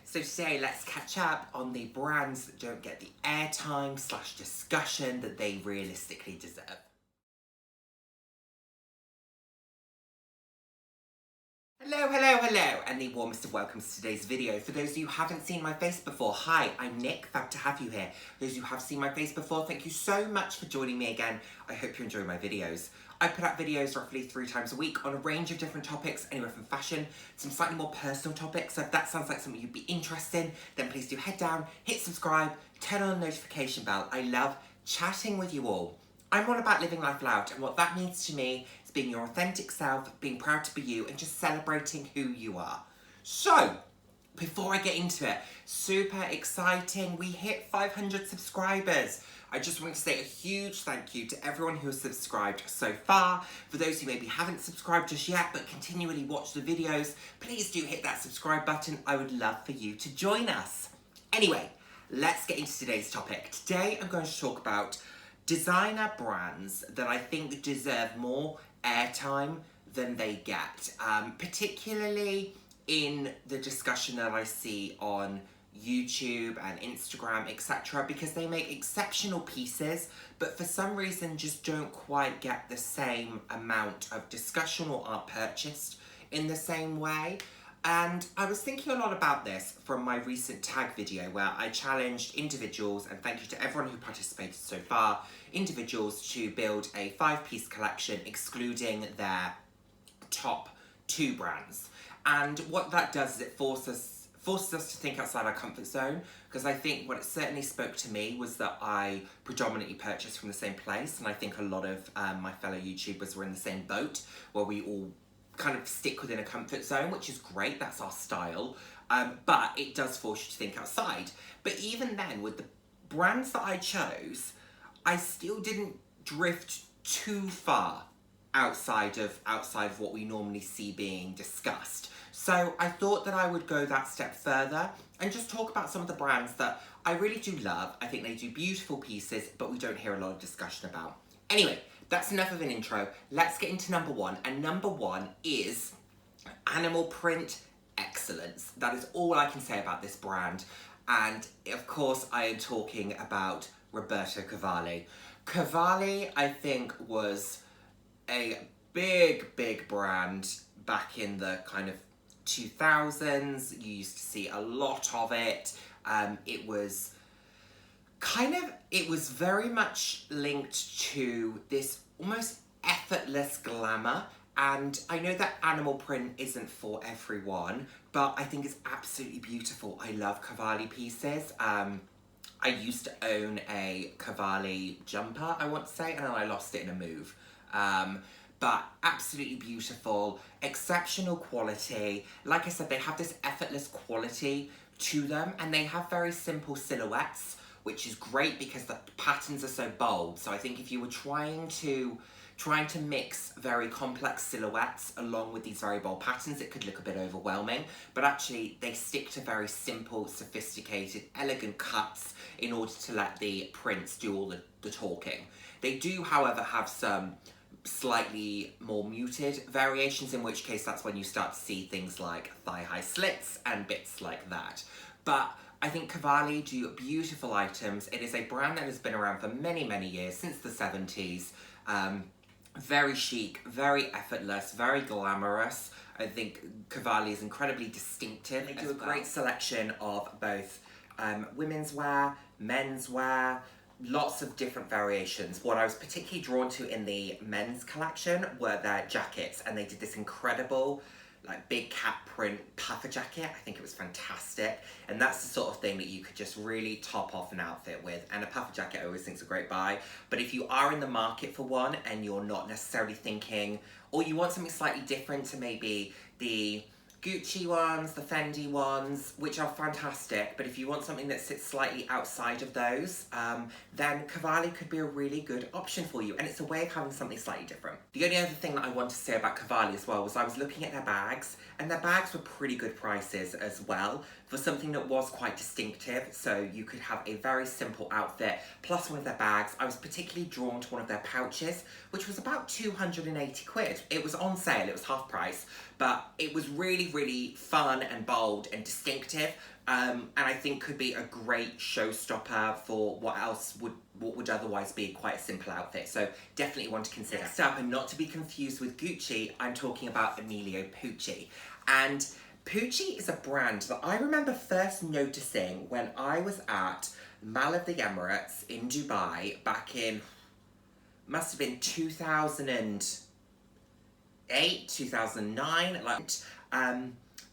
So today let's catch up on the brands that don't get the airtime / discussion that they realistically deserve. Hello, and the warmest of welcomes to today's video. For those of you who haven't seen my face before, hi, I'm Nick, fab to have you here. Those of you who have seen my face before, thank you so much for joining me again. I hope you enjoy my videos. I put out videos roughly 3 times a week on a range of different topics, anywhere from fashion, some slightly more personal topics. So if that sounds like something you'd be interested in, then please do head down, hit subscribe, turn on the notification bell. I love chatting with you all. I'm all about living life loud, and what that means to me is being your authentic self, being proud to be you, and just celebrating who you are. So, before I get into it, super exciting, we hit 500 subscribers. I just want to say a huge thank you to everyone who has subscribed so far. For those who maybe haven't subscribed just yet, but continually watch the videos, please do hit that subscribe button. I would love for you to join us. Anyway, let's get into today's topic. Today, I'm going to talk about designer brands that I think deserve more airtime than they get, particularly in the discussion that I see on YouTube and Instagram, etc., because they make exceptional pieces, but for some reason just don't quite get the same amount of discussion or aren't purchased in the same way. And I was thinking a lot about this from my recent tag video where I challenged individuals, and thank you to everyone who participated so far, individuals to build a 5-piece collection excluding their top 2 brands. And what that does is it forces us to think outside our comfort zone, because I think what it certainly spoke to me was that I predominantly purchased from the same place, and I think a lot of my fellow YouTubers were in the same boat where we all kind of stick within a comfort zone, which is great, that's our style, but it does force you to think outside. But even then, with the brands that I chose, I still didn't drift too far outside of what we normally see being discussed. So I thought that I would go that step further and just talk about some of the brands that I really do love. I think they do beautiful pieces, but we don't hear a lot of discussion about. Anyway, that's enough of an intro. Let's get into number 1. And number 1 is animal print excellence. That is all I can say about this brand. And of course, I am talking about Roberto Cavalli. Cavalli, I think, was a big brand back in the kind of 2000s. You used to see a lot of it. It was very much linked to this almost effortless glamour, and I know that animal print isn't for everyone, but I think it's absolutely beautiful. I love Cavalli pieces. I used to own a Cavalli jumper, I want to say, and then I lost it in a move. But absolutely beautiful, exceptional quality. Like I said, they have this effortless quality to them, and they have very simple silhouettes, which is great because the patterns are so bold. So I think if you were trying to mix very complex silhouettes along with these very bold patterns, it could look a bit overwhelming. But actually, they stick to very simple, sophisticated, elegant cuts in order to let the prints do all the talking. They do, however, have some slightly more muted variations, in which case that's when you start to see things like thigh-high slits and bits like that. But I think Cavalli do beautiful items. It is a brand that has been around for many years, since the 70s. Very chic, very effortless, very glamorous. I think Cavalli is incredibly distinctive. They do a great selection of both women's wear, men's wear, lots of different variations. What I was particularly drawn to in the men's collection were their jackets, and they did this incredible like big cap print puffer jacket. I think it was fantastic, and that's the sort of thing that you could just really top off an outfit with. And a puffer jacket I always think is a great buy, but if you are in the market for one and you're not necessarily thinking, or you want something slightly different to maybe the Gucci ones, the Fendi ones, which are fantastic, but if you want something that sits slightly outside of those, then Cavalli could be a really good option for you, and it's a way of having something slightly different. The only other thing that I want to say about Cavalli as well was I was looking at their bags, and their bags were pretty good prices as well for something that was quite distinctive, so you could have a very simple outfit plus one of their bags. I was particularly drawn to one of their pouches, which was about 280 quid. It was on sale, it was half price, but it was really, really fun and bold and distinctive, and I think could be a great showstopper for what would otherwise be quite a simple outfit. So definitely one to consider. Next up, and not to be confused with Gucci, I'm talking about Emilio Pucci. And Pucci is a brand that I remember first noticing when I was at Mall of the Emirates in Dubai back in, must have been 2008, 2009,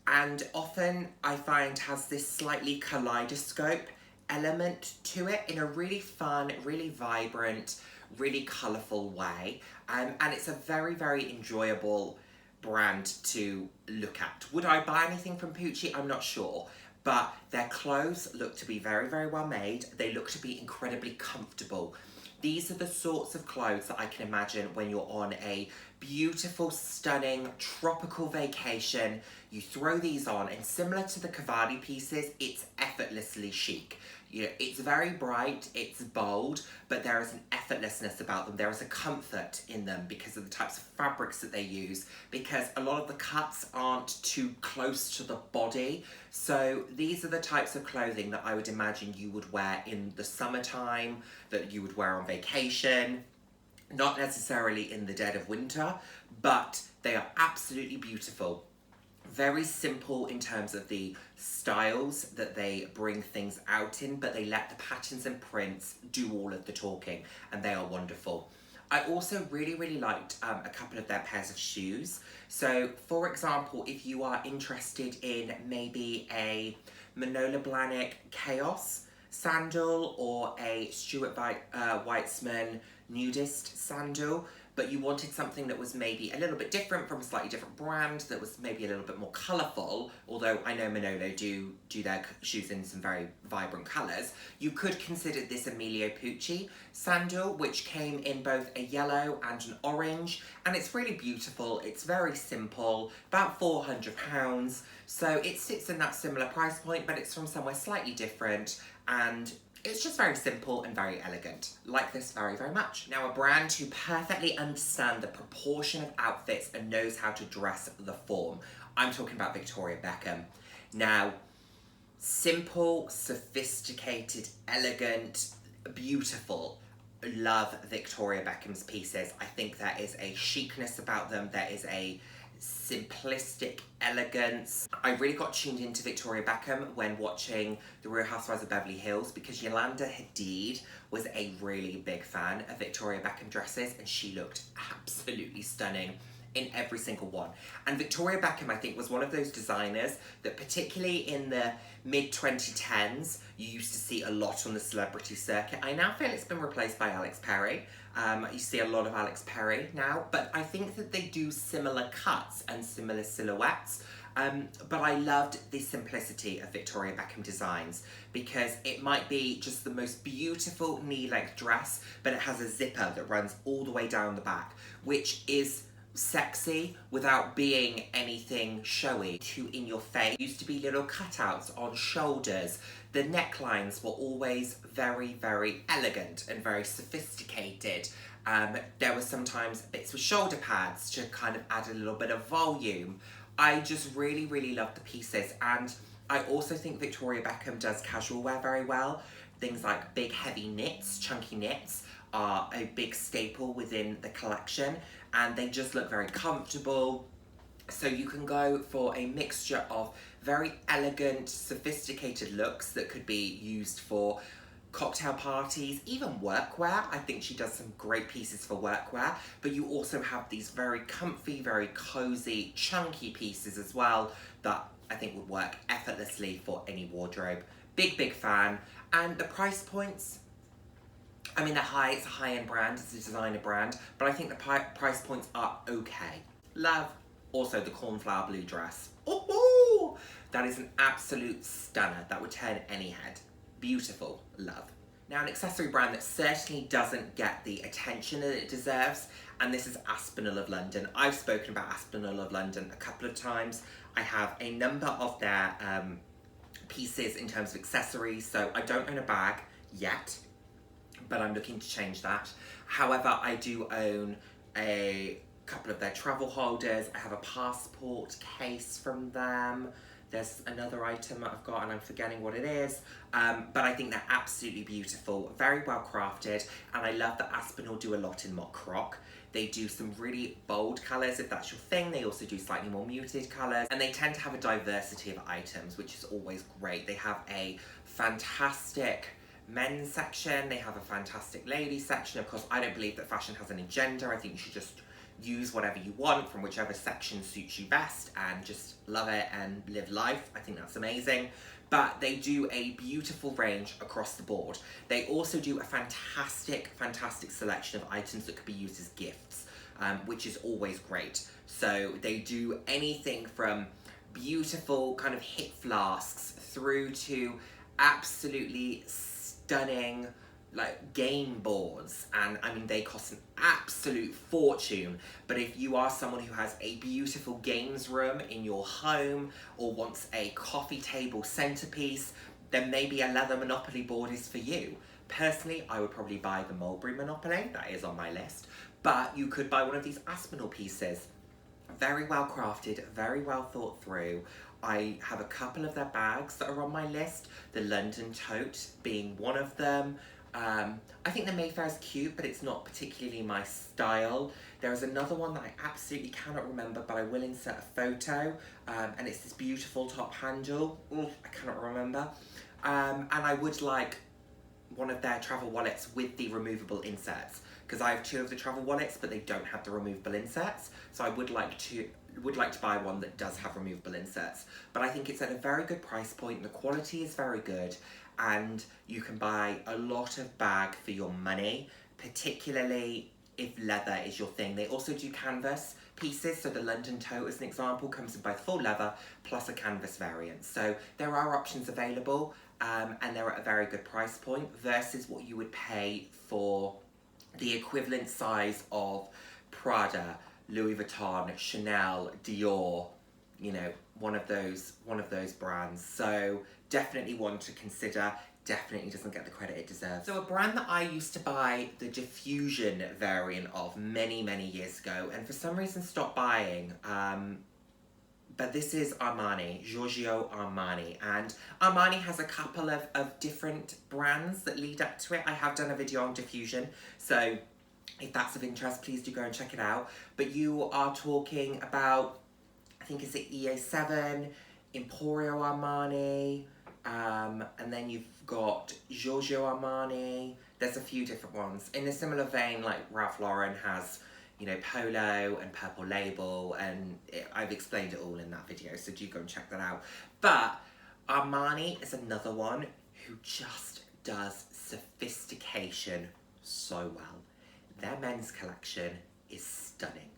and often I find has this slightly kaleidoscope element to it in a really fun, really vibrant, really colourful way, and it's a very, very enjoyable brand to look at. Would I buy anything from Pucci? I'm not sure, but their clothes look to be very, very well made. They look to be incredibly comfortable. These are the sorts of clothes that I can imagine when you're on a beautiful, stunning, tropical vacation. You throw these on, and similar to the Cavalli pieces, it's effortlessly chic. You know, it's very bright, it's bold, but there is an effortlessness about them. There is a comfort in them because of the types of fabrics that they use, because a lot of the cuts aren't too close to the body. So these are the types of clothing that I would imagine you would wear in the summertime, that you would wear on vacation, not necessarily in the dead of winter, but they are absolutely beautiful. Very simple in terms of the styles that they bring things out in, but they let the patterns and prints do all of the talking, and they are wonderful. I also really, really liked a couple of their pairs of shoes. So, for example, if you are interested in maybe a Manolo Blahnik Chaos sandal or a Stuart Weitzman Nudist sandal, but you wanted something that was maybe a little bit different from a slightly different brand, that was maybe a little bit more colourful, although I know Manolo do their shoes in some very vibrant colours, you could consider this Emilio Pucci sandal, which came in both a yellow and an orange, and it's really beautiful. It's very simple, about £400, so it sits in that similar price point, but it's from somewhere slightly different, and it's just very simple and very elegant. Like this very, very much. Now, a brand who perfectly understand the proportion of outfits and knows how to dress the form. I'm talking about Victoria Beckham. Now, simple, sophisticated, elegant, beautiful. Love Victoria Beckham's pieces. I think there is a chicness about them. There is a simplistic elegance. I really got tuned into Victoria Beckham when watching The Real Housewives of Beverly Hills, because Yolanda Hadid was a really big fan of Victoria Beckham dresses, and she looked absolutely stunning in every single one. And Victoria Beckham, I think, was one of those designers that, particularly in the mid-2010s, you used to see a lot on the celebrity circuit. I now feel it's been replaced by Alex Perry. You see a lot of Alex Perry now, but I think that they do similar cuts and similar silhouettes. But I loved the simplicity of Victoria Beckham designs, because it might be just the most beautiful knee-length dress, but it has a zipper that runs all the way down the back, which is sexy without being anything showy, too in your face. Used to be little cutouts on shoulders. The necklines were always very, very elegant and very sophisticated. There were sometimes bits with shoulder pads to kind of add a little bit of volume. I just really, really loved the pieces, and I also think Victoria Beckham does casual wear very well. Things like big heavy knits, chunky knits, are a big staple within the collection, and they just look very comfortable. So you can go for a mixture of very elegant, sophisticated looks that could be used for cocktail parties, even workwear. I think she does some great pieces for workwear, but you also have these very comfy, very cozy, chunky pieces as well that I think would work effortlessly for any wardrobe. Big, big fan. And the price points, I mean, they're high. It's a high-end brand, it's a designer brand, but I think the price points are okay. Love also the cornflower blue dress. Ooh, that is an absolute stunner. That would turn any head. Beautiful. Love. Now, an accessory brand that certainly doesn't get the attention that it deserves, and this is Aspinal of London. I've spoken about Aspinal of London a couple of times. I have a number of their pieces in terms of accessories, so I don't own a bag yet, but I'm looking to change that. However, I do own a couple of their travel holders. I have a passport case from them. There's another item that I've got and I'm forgetting what it is. But I think they're absolutely beautiful, very well crafted. And I love that Aspinal do a lot in mock croc. They do some really bold colours if that's your thing. They also do slightly more muted colours. And they tend to have a diversity of items, which is always great. They have a fantastic men's section. They have a fantastic ladies section. Of course, I don't believe that fashion has any gender. I think you should just use whatever you want from whichever section suits you best and just love it and live life. I think that's amazing. But they do a beautiful range across the board. They also do a fantastic selection of items that could be used as gifts, which is always great. So they do anything from beautiful kind of hip flasks through to absolutely stunning like game boards, and I mean they cost an absolute fortune, but if you are someone who has a beautiful games room in your home or wants a coffee table centerpiece, then maybe a leather Monopoly board is for you. Personally, I would probably buy the Mulberry Monopoly, that is on my list, but you could buy one of these Aspinal pieces. Very well crafted, very well thought through. I have a couple of their bags that are on my list, the London tote being one of them. I think the Mayfair is cute, but it's not particularly my style. There is another one that I absolutely cannot remember, but I will insert a photo, and it's this beautiful top handle. Ooh, I cannot remember. And I would like one of their travel wallets with the removable inserts, because I have two of the travel wallets, but they don't have the removable inserts. So I would like to buy one that does have removable inserts. But I think it's at a very good price point. The quality is very good, and you can buy a lot of bag for your money, particularly if leather is your thing. They also do canvas pieces, so the London tote, as an example, comes in both full leather plus a canvas variant. So there are options available, and they're at a very good price point versus what you would pay for the equivalent size of Prada, Louis Vuitton, Chanel, Dior, you know, one of those brands. So definitely one to consider. Definitely doesn't get the credit it deserves. So a brand that I used to buy the diffusion variant of many years ago, and for some reason stopped buying, but this is Armani, Giorgio Armani, and Armani has a couple of different brands that lead up to it. I have done a video on diffusion, so if that's of interest, please do go and check it out. But you are talking about, I think is it EA7, Emporio Armani, and then you've got Giorgio Armani. There's a few different ones. In a similar vein, like Ralph Lauren has, you know, Polo and Purple Label, and I've explained it all in that video, so do go and check that out. But Armani is another one who just does sophistication so well. Their men's collection is stunning.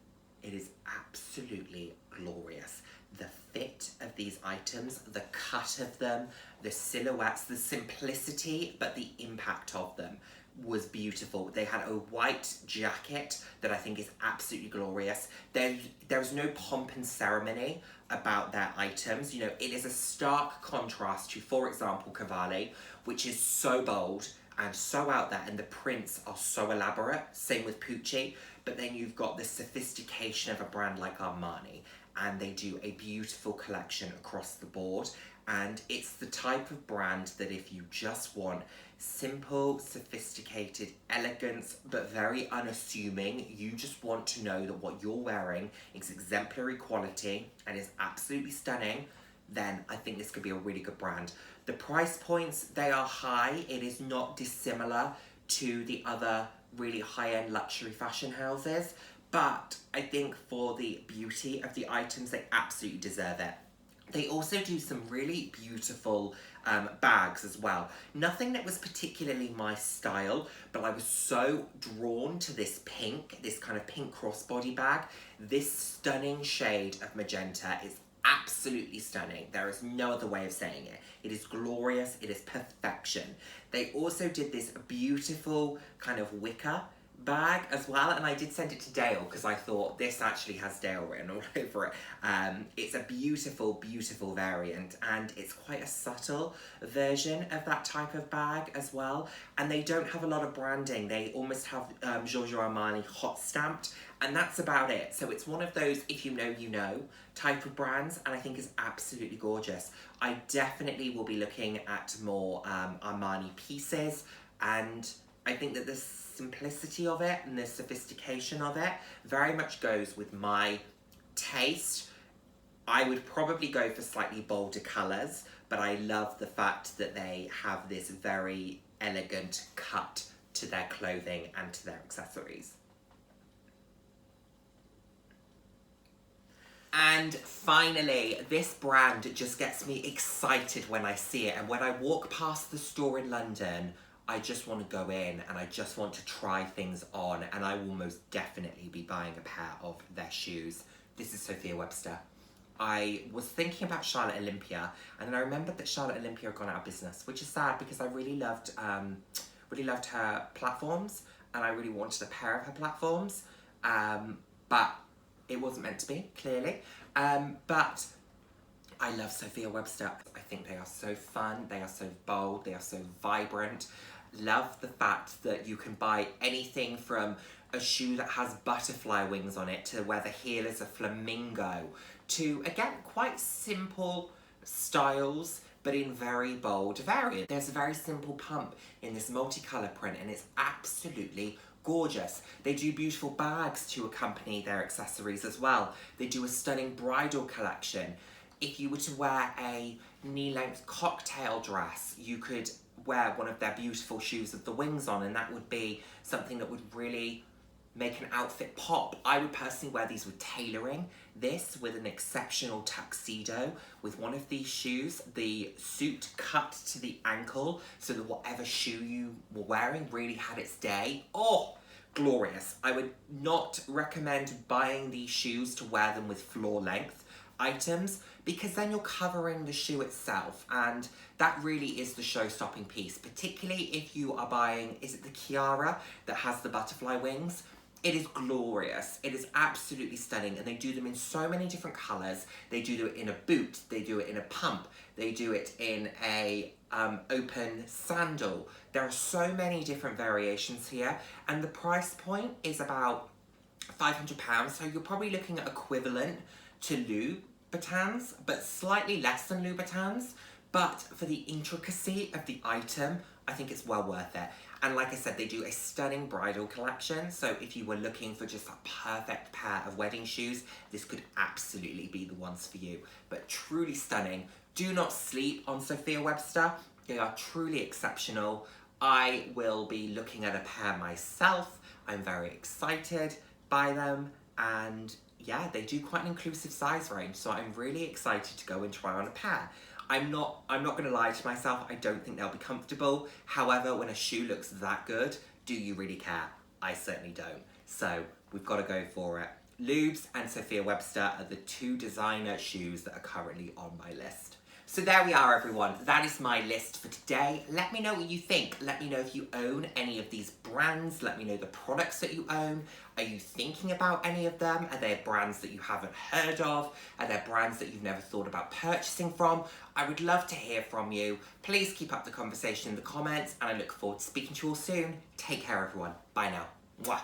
It is absolutely glorious. The fit of these items, the cut of them, the silhouettes, the simplicity, but the impact of them was beautiful. They had a white jacket that I think is absolutely glorious. There's no pomp and ceremony about their items. You know, it is a stark contrast to, for example, Cavalli, which is so bold and so out there, and the prints are so elaborate. Same with Pucci, but then you've got the sophistication of a brand like Armani, and they do a beautiful collection across the board. And it's the type of brand that if you just want simple, sophisticated elegance, but very unassuming, you just want to know that what you're wearing is exemplary quality and is absolutely stunning, then I think this could be a really good brand. The price points, they are high. It is not dissimilar to the other really high-end luxury fashion houses, but I think for the beauty of the items, they absolutely deserve it. They also do some really beautiful bags as well. Nothing that was particularly my style, but I was so drawn to this pink, this kind of pink crossbody bag. This stunning shade of magenta is absolutely stunning. There is no other way of saying it. It is glorious. It is perfection. They also did this beautiful kind of wicker bag as well, and I did send it to Dale because I thought this actually has Dale written all over it. It's a beautiful, beautiful variant, and it's quite a subtle version of that type of bag as well, and they don't have a lot of branding. They almost have Giorgio Armani hot stamped, and that's about it. So it's one of those if you know you know type of brands, and I think is absolutely gorgeous. I definitely will be looking at more Armani pieces, and I think that the simplicity of it and the sophistication of it very much goes with my taste. I would probably go for slightly bolder colours, but I love the fact that they have this very elegant cut to their clothing and to their accessories. And finally, this brand just gets me excited when I see it, and when I walk past the store in London, I just want to go in and I just want to try things on, and I will most definitely be buying a pair of their shoes. This is Sophia Webster. I was thinking about Charlotte Olympia, and then I remembered that Charlotte Olympia had gone out of business, which is sad because I really loved her platforms, and I really wanted a pair of her platforms, but it wasn't meant to be, clearly. But I love Sophia Webster. I think they are so fun, they are so bold, they are so vibrant. Love the fact that you can buy anything from a shoe that has butterfly wings on it to where the heel is a flamingo to, again, quite simple styles but in very bold variants. There's a very simple pump in this multicolour print, and it's absolutely gorgeous. They do beautiful bags to accompany their accessories as well. They do a stunning bridal collection. If you were to wear a knee-length cocktail dress, you could wear one of their beautiful shoes with the wings on, and that would be something that would really make an outfit pop. I would personally wear these with tailoring. This with an exceptional tuxedo with one of these shoes, the suit cut to the ankle so that whatever shoe you were wearing really had its day. Oh, glorious. I would not recommend buying these shoes to wear them with floor length items, because then you're covering the shoe itself, and that really is the show-stopping piece, particularly if you are buying, is it the Chiara that has the butterfly wings? It is glorious. It is absolutely stunning, and they do them in so many different colours. They do it in a boot, they do it in a pump, they do it in a open sandal. There are so many different variations here, and the price point is about £500, so you're probably looking at equivalent to Louboutins, but slightly less than Louboutins. But for the intricacy of the item, I think it's well worth it. And like I said, they do a stunning bridal collection, so if you were looking for just a perfect pair of wedding shoes, this could absolutely be the ones for you. But truly stunning. Do not sleep on Sophia Webster. They are truly exceptional. I will be looking at a pair myself. I'm very excited by them, and yeah, they do quite an inclusive size range, so I'm really excited to go and try on a pair. I'm not gonna lie to myself, I don't think they'll be comfortable. However, when a shoe looks that good, do you really care? I certainly don't. So we've got to go for it. Lubes and Sophia Webster are the two designer shoes that are currently on my list. So there we are, everyone. That is my list for today. Let me know what you think. Let me know if you own any of these brands. Let me know the products that you own. Are you thinking about any of them? Are there brands that you haven't heard of? Are there brands that you've never thought about purchasing from? I would love to hear from you. Please keep up the conversation in the comments, and I look forward to speaking to you all soon. Take care, everyone. Bye now. Mwah.